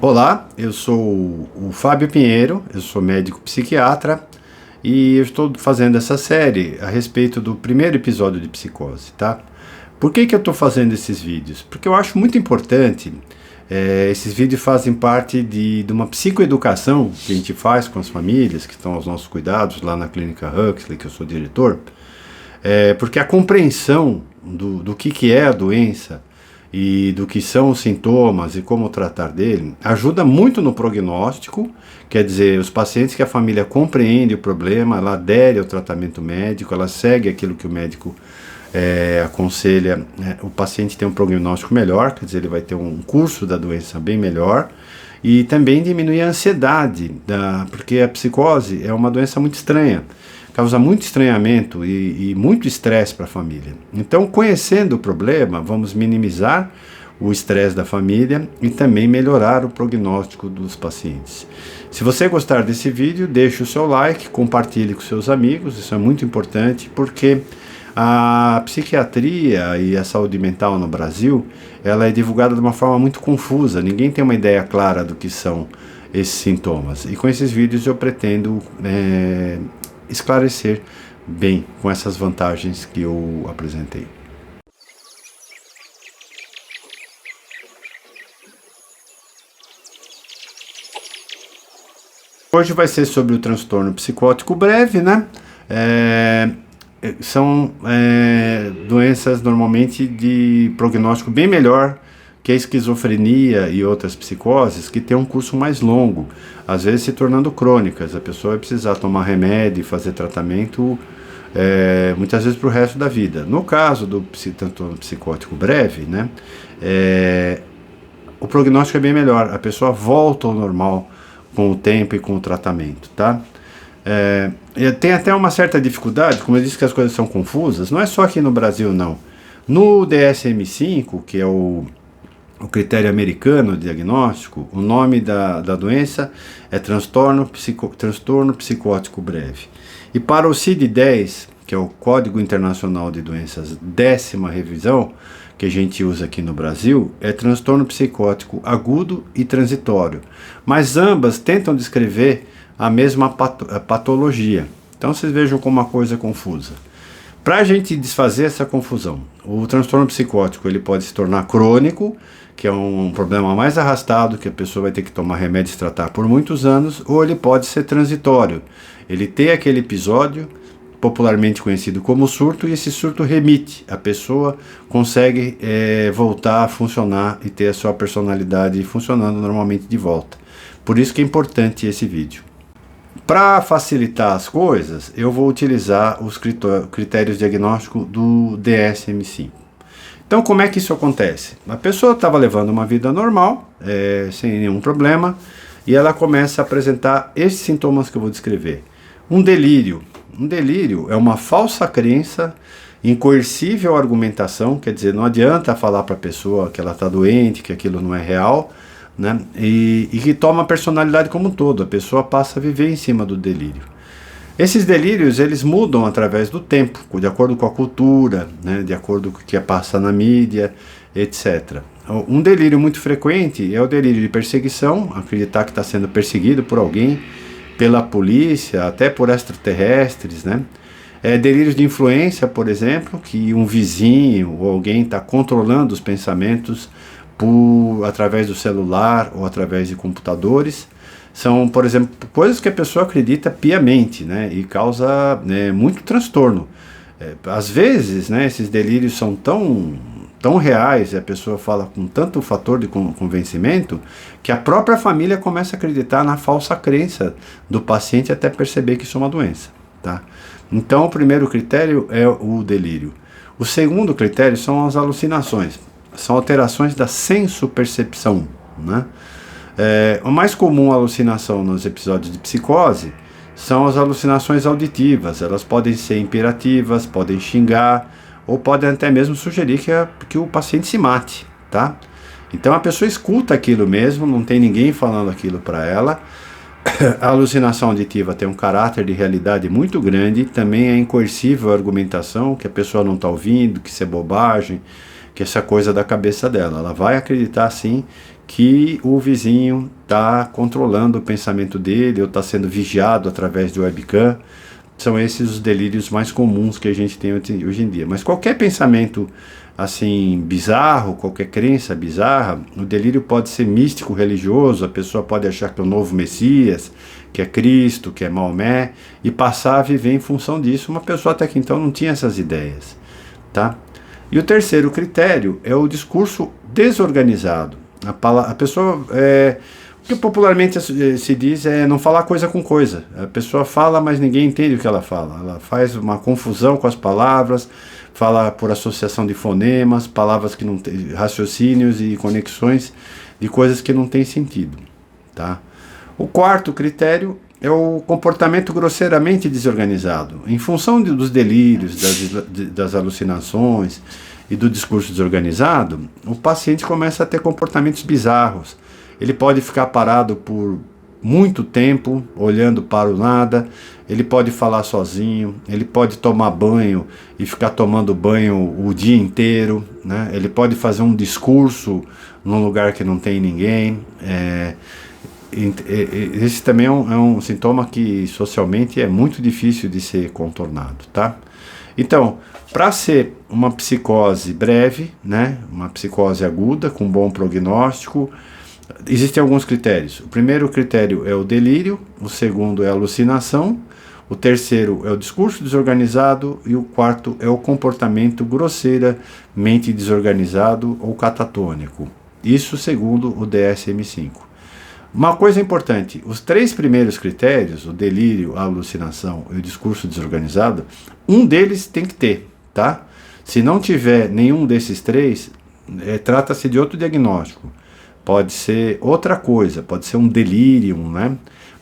Olá, eu sou o Fábio Pinheiro, eu sou médico psiquiatra e eu estou fazendo essa série a respeito do primeiro episódio de psicose, tá? Por que eu estou fazendo esses vídeos? Porque eu acho muito importante, esses vídeos fazem parte de uma psicoeducação que a gente faz com as famílias que estão aos nossos cuidados lá na Clínica Huxley, que eu sou diretor, porque a compreensão do que é a doença e do que são os sintomas e como tratar dele, ajuda muito no prognóstico, quer dizer, os pacientes que a família compreende o problema, ela adere ao tratamento médico, ela segue aquilo que o médico aconselha, o paciente tem um prognóstico melhor, quer dizer, ele vai ter um curso da doença bem melhor, e também diminuir a ansiedade, porque a psicose é uma doença muito estranha, causa muito estranhamento e muito estresse para a família. Então, conhecendo o problema, vamos minimizar o estresse da família e também melhorar o prognóstico dos pacientes. Se você gostar desse vídeo, deixe o seu like, compartilhe com seus amigos, isso é muito importante, porque a psiquiatria e a saúde mental no Brasil, ela é divulgada de uma forma muito confusa, ninguém tem uma ideia clara do que são esses sintomas. E com esses vídeos eu pretendo esclarecer bem com essas vantagens que eu apresentei. Hoje vai ser sobre o transtorno psicótico breve, né? São doenças normalmente de prognóstico bem melhor que a esquizofrenia e outras psicoses, que tem um curso mais longo, às vezes se tornando crônicas. A pessoa vai precisar tomar remédio e fazer tratamento muitas vezes para o resto da vida. No caso do transtorno psicótico breve, né, o prognóstico é bem melhor, a pessoa volta ao normal com o tempo e com o tratamento, tá? Tem até uma certa dificuldade, como eu disse que as coisas são confusas, não é só aqui no Brasil não. No DSM-5, que é o critério americano de diagnóstico, o nome da doença é transtorno psicótico breve. E para o CID-10, que é o Código Internacional de Doenças, 10ª revisão, que a gente usa aqui no Brasil, é transtorno psicótico agudo e transitório. Mas ambas tentam descrever a mesma patologia. Então vocês vejam como uma coisa confusa. Para a gente desfazer essa confusão, o transtorno psicótico ele pode se tornar crônico, que é um problema mais arrastado, que a pessoa vai ter que tomar remédio e tratar por muitos anos, ou ele pode ser transitório. Ele tem aquele episódio, popularmente conhecido como surto, e esse surto remite. A pessoa consegue voltar a funcionar e ter a sua personalidade funcionando normalmente de volta. Por isso que é importante esse vídeo. Para facilitar as coisas, eu vou utilizar os critérios diagnósticos do DSM-5. Então, como é que isso acontece? A pessoa estava levando uma vida normal, sem nenhum problema, e ela começa a apresentar esses sintomas que eu vou descrever. Um delírio. Um delírio é uma falsa crença em coercível argumentação, quer dizer, não adianta falar para a pessoa que ela está doente, que aquilo não é real, né? E que toma a personalidade como um todo, a pessoa passa a viver em cima do delírio. Esses delírios, eles mudam através do tempo, de acordo com a cultura, né? De acordo com o que passa na mídia, etc. Um delírio muito frequente é o delírio de perseguição, acreditar que está sendo perseguido por alguém, pela polícia, até por extraterrestres, né? Delírios de influência, por exemplo, que um vizinho ou alguém está controlando os pensamentos através do celular ou através de computadores. São, por exemplo, coisas que a pessoa acredita piamente, né, e causa muito transtorno. Às vezes, né, esses delírios são tão reais e a pessoa fala com tanto fator de convencimento que a própria família começa a acreditar na falsa crença do paciente até perceber que isso é uma doença, tá? Então, o primeiro critério é o delírio. O segundo critério são as alucinações. São alterações da sensopercepção, né? A mais comum alucinação nos episódios de psicose são as alucinações auditivas. Elas podem ser imperativas, podem xingar, ou podem até mesmo sugerir que o paciente se mate, tá? Então a pessoa escuta aquilo mesmo, não tem ninguém falando aquilo para ela. A alucinação auditiva tem um caráter de realidade muito grande, também é incoercível a argumentação, que a pessoa não está ouvindo, que isso é bobagem, que essa coisa da cabeça dela. Ela vai acreditar sim que o vizinho está controlando o pensamento dele ou está sendo vigiado através de webcam. São esses os delírios mais comuns que a gente tem hoje em dia. Mas qualquer pensamento assim bizarro, qualquer crença bizarra, o delírio pode ser místico, religioso, a pessoa pode achar que é o novo Messias, que é Cristo, que é Maomé, e passar a viver em função disso. Uma pessoa até que então não tinha essas ideias, tá? E o terceiro critério é o discurso desorganizado. A pessoa, o que popularmente se diz é não falar coisa com coisa. A pessoa fala, mas ninguém entende o que ela fala. Ela faz uma confusão com as palavras, fala por associação de fonemas, palavras que não têm raciocínios e conexões de coisas que não têm sentido, tá? O quarto critério é o comportamento grosseiramente desorganizado. Em função dos delírios, das alucinações e do discurso desorganizado, o paciente começa a ter comportamentos bizarros. Ele pode ficar parado por muito tempo, olhando para o nada, ele pode falar sozinho, ele pode tomar banho e ficar tomando banho o dia inteiro, né? Ele pode fazer um discurso num lugar que não tem ninguém. Esse também é um sintoma que socialmente é muito difícil de ser contornado, tá? Então, para ser uma psicose breve, né, uma psicose aguda com bom prognóstico, existem alguns critérios. O primeiro critério é o delírio, o segundo é a alucinação, o terceiro é o discurso desorganizado e o quarto é o comportamento grosseiramente desorganizado ou catatônico. Isso segundo o DSM-5. Uma coisa importante, os três primeiros critérios, o delírio, a alucinação e o discurso desorganizado, um deles tem que ter, tá? Se não tiver nenhum desses três, trata-se de outro diagnóstico. Pode ser outra coisa, pode ser um delírio, né?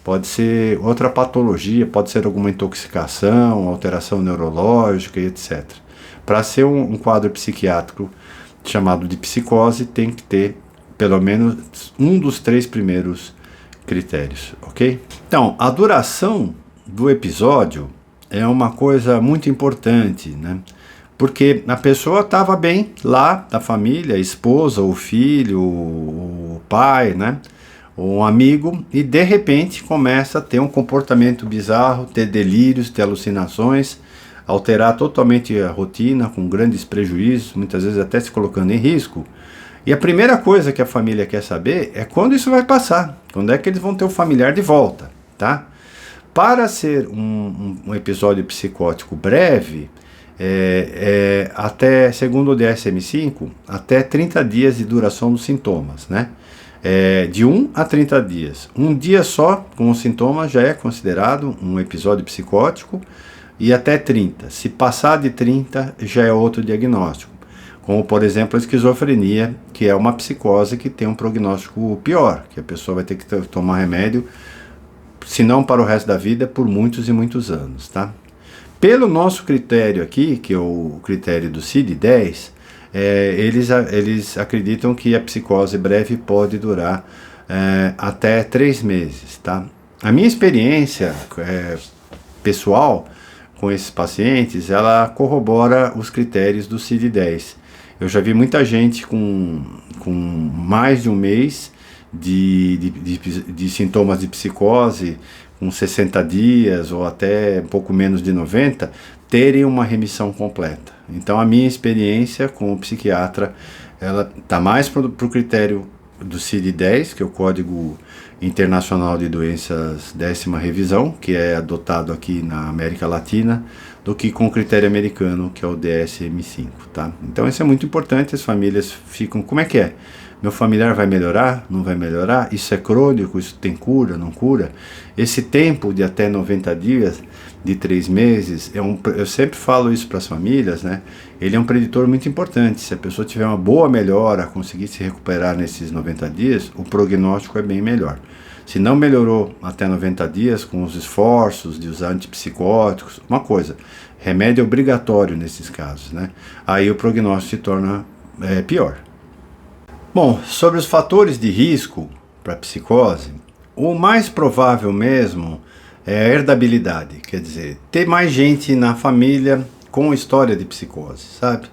Pode ser outra patologia, pode ser alguma intoxicação, alteração neurológica e etc. Para ser um quadro psiquiátrico chamado de psicose, tem que ter pelo menos um dos três primeiros critérios, ok? Então, a duração do episódio é uma coisa muito importante, né? Porque a pessoa estava bem lá, da família, a esposa, o filho, o pai, né? Um amigo, e de repente começa a ter um comportamento bizarro, ter delírios, ter alucinações, alterar totalmente a rotina, com grandes prejuízos, muitas vezes até se colocando em risco. E a primeira coisa que a família quer saber é quando isso vai passar, quando é que eles vão ter o familiar de volta, tá? Para ser um episódio psicótico breve, até, segundo o DSM-5, até 30 dias de duração dos sintomas, né? De 1 a 30 dias. Um dia só com os sintomas já é considerado um episódio psicótico, e até 30. Se passar de 30, já é outro diagnóstico. Como, por exemplo, a esquizofrenia, que é uma psicose que tem um prognóstico pior, que a pessoa vai ter que tomar remédio, se não para o resto da vida, por muitos e muitos anos, tá? Pelo nosso critério aqui, que é o critério do CID-10, eles acreditam que a psicose breve pode durar até 3 meses, tá? A minha experiência pessoal com esses pacientes, ela corrobora os critérios do CID-10. Eu já vi muita gente com mais de um mês de sintomas de psicose, com 60 dias ou até um pouco menos de 90, terem uma remissão completa. Então a minha experiência como psiquiatra, ela está mais para o critério do CID-10, que é o Código Internacional de Doenças 10ª Revisão, que é adotado aqui na América Latina, do que com o critério americano, que é o DSM-5, tá? Então isso é muito importante, as famílias ficam, como é que é? Meu familiar vai melhorar? Não vai melhorar? Isso é crônico? Isso tem cura? Não cura? Esse tempo de até 90 dias, de 3 meses, eu sempre falo isso para as famílias, né? Ele é um preditor muito importante. Se a pessoa tiver uma boa melhora, conseguir se recuperar nesses 90 dias, o prognóstico é bem melhor. Se não melhorou até 90 dias, com os esforços de usar antipsicóticos, uma coisa, remédio é obrigatório nesses casos, né? Aí o prognóstico se torna pior. Bom, sobre os fatores de risco para psicose, o mais provável mesmo é a herdabilidade, quer dizer, ter mais gente na família com história de psicose, sabe?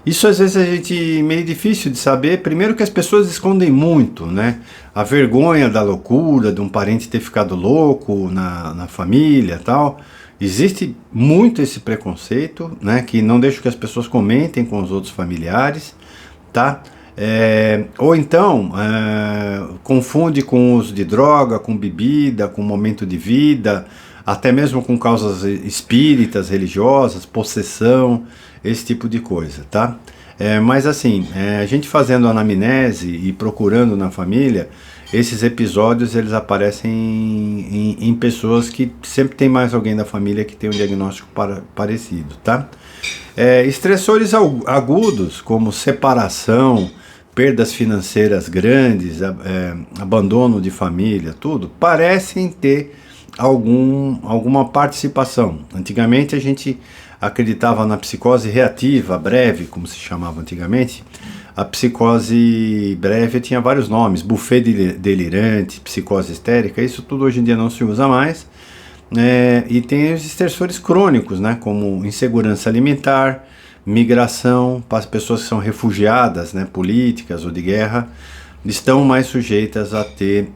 Isso às vezes a gente meio difícil de saber. Primeiro que as pessoas escondem muito, né? A vergonha da loucura, de um parente ter ficado louco na família, tal. Existe muito esse preconceito, né? Que não deixa que as pessoas comentem com os outros familiares, tá? Ou então confunde com o uso de droga, com bebida, com momento de vida, até mesmo com causas espíritas, religiosas, possessão, esse tipo de coisa, tá? Mas assim, a gente fazendo anamnese e procurando na família, esses episódios eles aparecem em pessoas que sempre tem mais alguém da família que tem um diagnóstico parecido, tá? Estressores agudos, como separação, perdas financeiras grandes, abandono de família, tudo, parecem ter alguma participação. Antigamente a gente acreditava na psicose reativa, breve, como se chamava antigamente. A psicose breve tinha vários nomes, buffet delirante, psicose histérica, isso tudo hoje em dia não se usa mais. E tem os estressores crônicos, né, como insegurança alimentar, migração, para as pessoas que são refugiadas, né, políticas ou de guerra, estão mais sujeitas a ter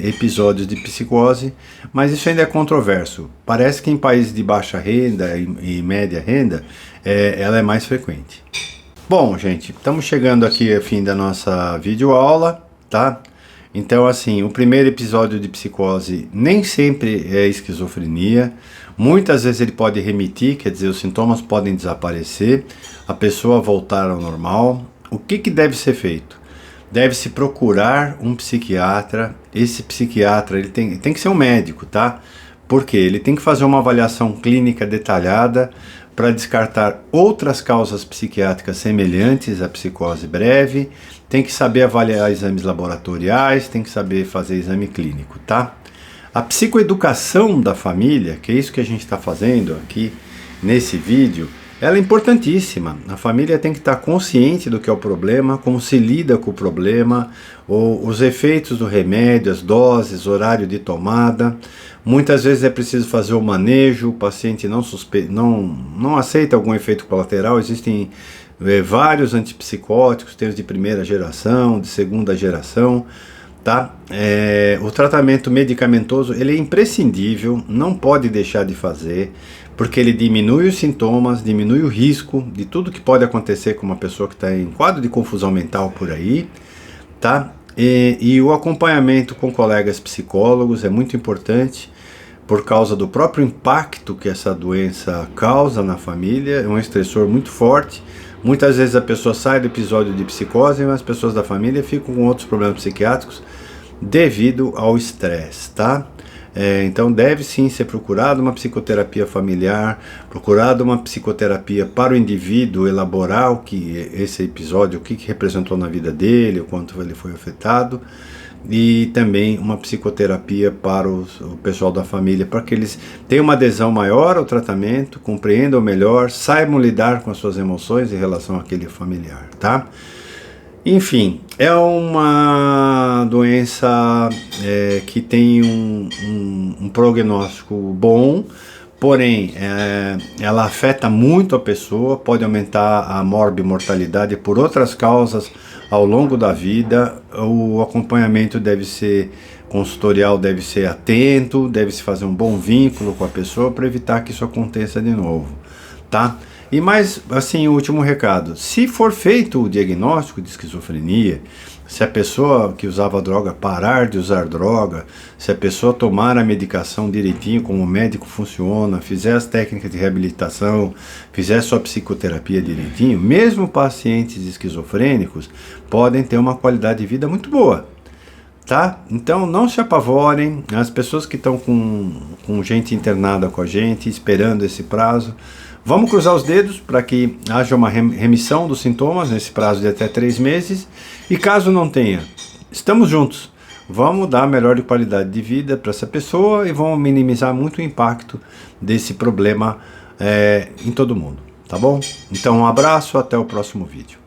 episódios de psicose, mas isso ainda é controverso. Parece que em países de baixa renda e média renda, ela é mais frequente. Bom, gente, estamos chegando aqui ao fim da nossa videoaula, tá? Então, assim, o primeiro episódio de psicose nem sempre é esquizofrenia. Muitas vezes ele pode remitir, quer dizer, os sintomas podem desaparecer, a pessoa voltar ao normal. O que deve ser feito? Deve-se procurar um psiquiatra. Esse psiquiatra ele tem que ser um médico, tá? Porque ele tem que fazer uma avaliação clínica detalhada para descartar outras causas psiquiátricas semelhantes à psicose breve, tem que saber avaliar exames laboratoriais, tem que saber fazer exame clínico, tá? A psicoeducação da família, que é isso que a gente está fazendo aqui nesse vídeo, ela é importantíssima. A família tem que estar consciente do que é o problema, como se lida com o problema, os efeitos do remédio, as doses, horário de tomada. Muitas vezes é preciso fazer o manejo, o paciente não aceita algum efeito colateral. Existem vários antipsicóticos, tem os de primeira geração, de segunda geração, tá? O tratamento medicamentoso ele é imprescindível, não pode deixar de fazer, porque ele diminui os sintomas, diminui o risco de tudo que pode acontecer com uma pessoa que está em quadro de confusão mental por aí, tá? E o acompanhamento com colegas psicólogos é muito importante, por causa do próprio impacto que essa doença causa na família, é um estressor muito forte. Muitas vezes a pessoa sai do episódio de psicose, mas as pessoas da família ficam com outros problemas psiquiátricos devido ao estresse, tá? Então deve sim ser procurada uma psicoterapia familiar, procurada uma psicoterapia para o indivíduo elaborar o que esse episódio, o que representou na vida dele, o quanto ele foi afetado, e também uma psicoterapia para o pessoal da família, para que eles tenham uma adesão maior ao tratamento, compreendam melhor, saibam lidar com as suas emoções em relação àquele familiar, tá? Enfim, é uma doença que tem um prognóstico bom, porém ela afeta muito a pessoa, pode aumentar a morbimortalidade por outras causas ao longo da vida. O acompanhamento deve ser consultorial, deve ser atento, deve-se fazer um bom vínculo com a pessoa para evitar que isso aconteça de novo, tá? E mais, assim, o último recado, se for feito o diagnóstico de esquizofrenia, se a pessoa que usava droga parar de usar droga, se a pessoa tomar a medicação direitinho, como o médico funciona, fizer as técnicas de reabilitação, fizer sua psicoterapia direitinho, mesmo pacientes esquizofrênicos podem ter uma qualidade de vida muito boa, tá? Então não se apavorem, as pessoas que estão com gente internada com a gente, esperando esse prazo, vamos cruzar os dedos para que haja uma remissão dos sintomas nesse prazo de até 3 meses. E caso não tenha, estamos juntos. Vamos dar melhor qualidade de vida para essa pessoa e vamos minimizar muito o impacto desse problema em todo mundo, tá bom? Então um abraço, até o próximo vídeo.